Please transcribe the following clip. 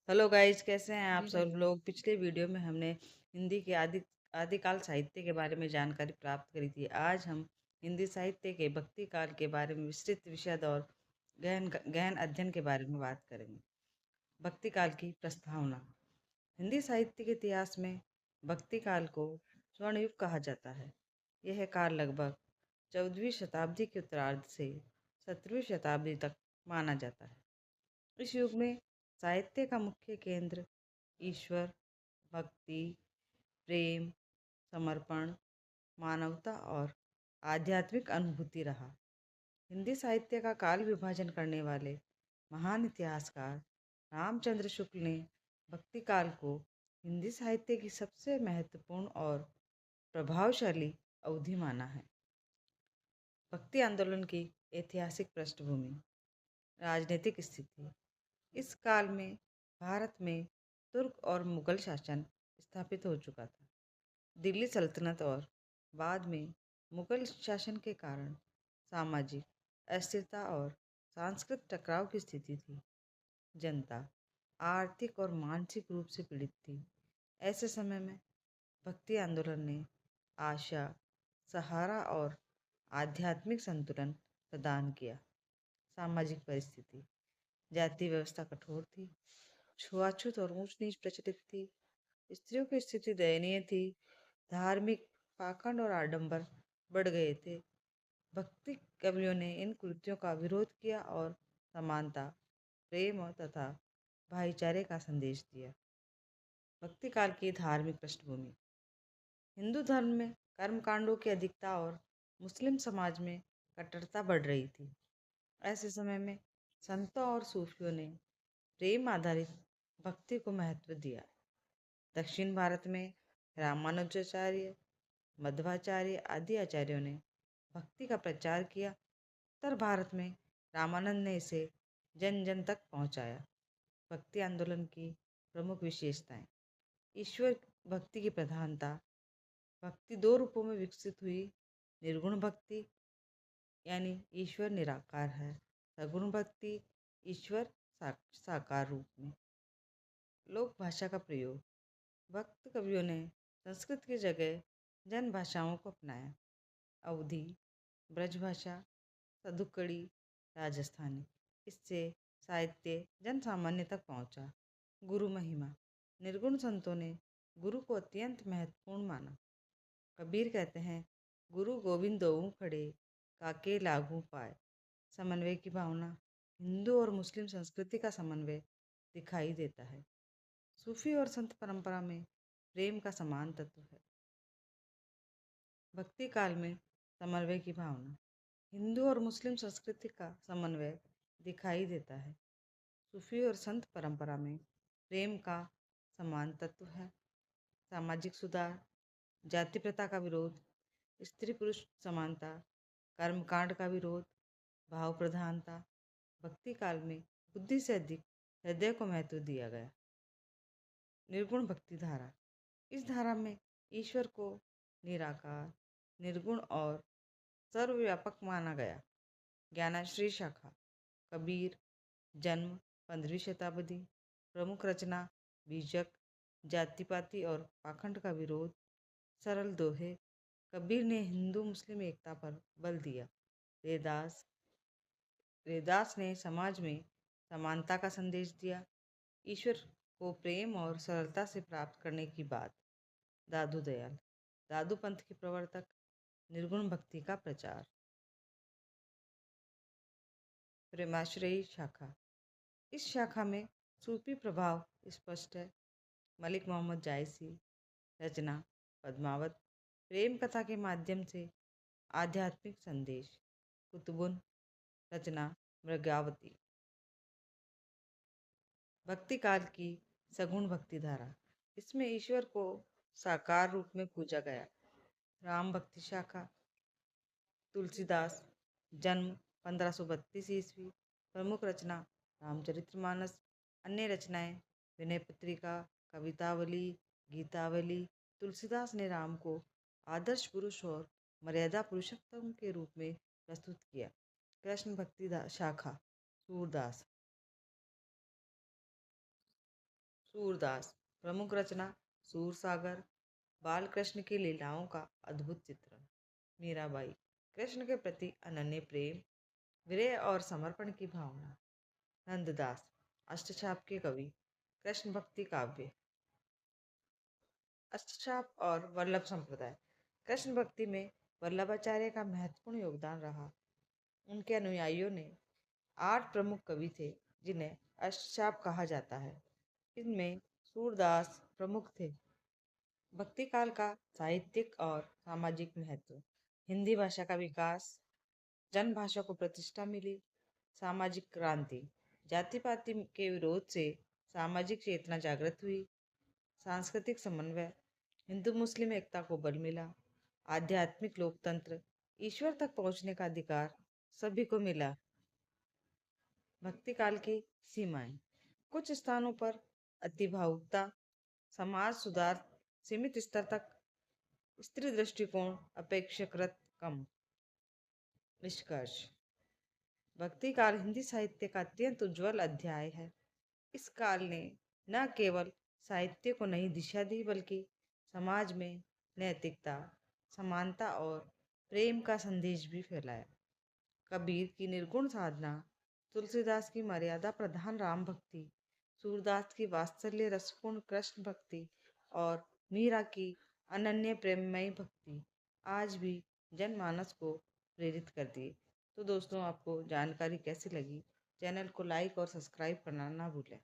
Hello guys, कैसे हैं आप जी सब भाई। लोग। पिछले वीडियो में हमने हिंदी के आदिकाल साहित्य के बारे में जानकारी प्राप्त करी थी। आज हम हिंदी साहित्य के भक्ति काल के बारे में विस्तृत विशद और गहन गहन अध्ययन के बारे में बात करेंगे। भक्ति काल की प्रस्तावना। हिंदी साहित्य के इतिहास में भक्ति काल को स्वर्ण युग कहा जाता है। यह काल लगभग 14वीं शताब्दी के उत्तरार्ध से 17वीं शताब्दी तक माना जाता है। इस युग में साहित्य का मुख्य केंद्र ईश्वर, भक्ति, प्रेम, समर्पण, मानवता और आध्यात्मिक अनुभूति रहा। हिंदी साहित्य का काल विभाजन करने वाले महान इतिहासकार रामचंद्र शुक्ल ने भक्ति काल को हिंदी साहित्य की सबसे महत्वपूर्ण और प्रभावशाली अवधि माना है। भक्ति आंदोलन की ऐतिहासिक पृष्ठभूमि। राजनीतिक स्थिति। इस काल में भारत में तुर्क और मुगल शासन स्थापित हो चुका था। दिल्ली सल्तनत और बाद में मुगल शासन के कारण सामाजिक अस्थिरता और सांस्कृतिक टकराव की स्थिति थी। जनता आर्थिक और मानसिक रूप से पीड़ित थी। ऐसे समय में भक्ति आंदोलन ने आशा, सहारा और आध्यात्मिक संतुलन प्रदान किया। सामाजिक परिस्थिति। जाति व्यवस्था कठोर थी, छुआछूत और ऊंच नीच प्रचलित थी, स्त्रियों की स्थिति दयनीय थी, धार्मिक पाखंड और आडंबर बढ़ गए थे। भक्ति कवियों ने इन कृत्यों का विरोध किया और समानता, प्रेम और तथा भाईचारे का संदेश दिया। भक्ति काल की धार्मिक पृष्ठभूमि। हिंदू धर्म में कर्मकांडों की अधिकता और मुस्लिम समाज में कट्टरता बढ़ रही थी। ऐसे समय में संतों और सूफियों ने प्रेम आधारित भक्ति को महत्व दिया। दक्षिण भारत में रामानुजाचार्य, मध्वाचार्य आदि आचार्यों ने भक्ति का प्रचार किया। उत्तर भारत में रामानंद ने इसे जन जन तक पहुंचाया। भक्ति आंदोलन की प्रमुख विशेषताएं। ईश्वर भक्ति की प्रधानता। भक्ति दो रूपों में विकसित हुई। निर्गुण भक्ति यानी ईश्वर निराकार है। सगुण भक्ति ईश्वर साकार रूप में। लोक भाषा का प्रयोग। भक्त कवियों ने संस्कृत की जगह जन भाषाओं को अपनाया। अवधि, ब्रजभाषा, सदुकड़ी, राजस्थानी। इससे साहित्य जन सामान्य तक पहुंचा। गुरु महिमा। निर्गुण संतों ने गुरु को अत्यंत महत्वपूर्ण माना। कबीर कहते हैं, गुरु गोविंद दोऊ खड़े, काके लागू पाए। समन्वय की भावना। हिंदू और मुस्लिम संस्कृति का समन्वय दिखाई देता है। सूफी और संत परंपरा में प्रेम का समान तत्व है। भक्ति काल में समन्वय की भावना। हिंदू और मुस्लिम संस्कृति का समन्वय दिखाई देता है। सूफी और संत परंपरा में प्रेम का समान तत्व है। सामाजिक सुधार। जाति प्रथा का विरोध। स्त्री पुरुष समानता। कर्मकांड का विरोध। भाव प्रधानता। भक्ति काल में बुद्धि से अधिक हृदय को महत्व दिया गया। निर्गुण भक्ति धारा। इस धारा में ईश्वर को निराकार, निर्गुण और सर्वव्यापक माना गया। ज्ञानाश्रय शाखा। कबीर, जन्म 15वीं शताब्दी। प्रमुख रचना बीजक। जाति पाति और पाखंड का विरोध। सरल दोहे। कबीर ने हिंदू मुस्लिम एकता पर बल दिया। रेदास रेदास ने समाज में समानता का संदेश दिया। ईश्वर को प्रेम और सरलता से प्राप्त करने की बात। दादू दयाल, दादू पंथ के प्रवर्तक। निर्गुण भक्ति का प्रचार। प्रेमाश्रयी शाखा। इस शाखा में सूफी प्रभाव स्पष्ट है। मलिक मोहम्मद जायसी। रचना पद्मावत। प्रेम कथा के माध्यम से आध्यात्मिक संदेश। कुतुबुन। रचना मृगावती। भक्ति काल की सगुण भक्ति धारा। इसमें ईश्वर को साकार रूप में पूजा गया। राम भक्ति शाखा। तुलसीदास, जन्म 1532 ईस्वी। प्रमुख रचना रामचरितमानस। अन्य रचनाएं विनय पत्रिका, कवितावली, गीतावली। तुलसीदास ने राम को आदर्श पुरुष और मर्यादा पुरुषोत्तम के रूप में प्रस्तुत किया। कृष्ण भक्ति शाखा। सूरदास। सूरदास प्रमुख रचना सूरसागर, बाल कृष्ण की लीलाओं का अद्भुत चित्रण। मीराबाई कृष्ण के प्रति अनन्य प्रेम, विरह और समर्पण की भावना। नंददास अष्टछाप के कवि, कृष्ण भक्ति काव्य। अष्टछाप और वल्लभ संप्रदाय। कृष्ण भक्ति में वल्लभाचार्य का महत्वपूर्ण योगदान रहा। उनके अनुयायियों ने 8 प्रमुख कवि थे जिन्हें अष्टछाप कहा जाता है। इनमें सूरदास प्रमुख थे। भक्ति काल का साहित्यिक और सामाजिक महत्व। हिंदी भाषा का विकास, जन भाषा को प्रतिष्ठा मिली। सामाजिक क्रांति, जाति पाति के विरोध से सामाजिक चेतना जागृत हुई। सांस्कृतिक समन्वय, हिंदू मुस्लिम एकता को बल मिला। आध्यात्मिक लोकतंत्र, ईश्वर तक पहुंचने का अधिकार सभी को मिला। भक्ति काल की सीमाएं। कुछ स्थानों पर अति भावुकता, समाज सुधार सीमित स्तर तक, स्त्री दृष्टिकोण अपेक्षाकृत कम। निष्कर्ष। भक्ति काल हिंदी साहित्य का अत्यंत उज्जवल अध्याय है। इस काल ने न केवल साहित्य को नई दिशा दी बल्कि समाज में नैतिकता, समानता और प्रेम का संदेश भी फैलाया। कबीर की निर्गुण साधना, तुलसीदास की मर्यादा प्रधान राम भक्ति, सूरदास की वात्सल्य रसपूर्ण कृष्ण भक्ति और मीरा की अनन्य प्रेममयी भक्ति आज भी जनमानस को प्रेरित करती है। तो दोस्तों, आपको जानकारी कैसी लगी? चैनल को लाइक और सब्सक्राइब करना ना भूलें।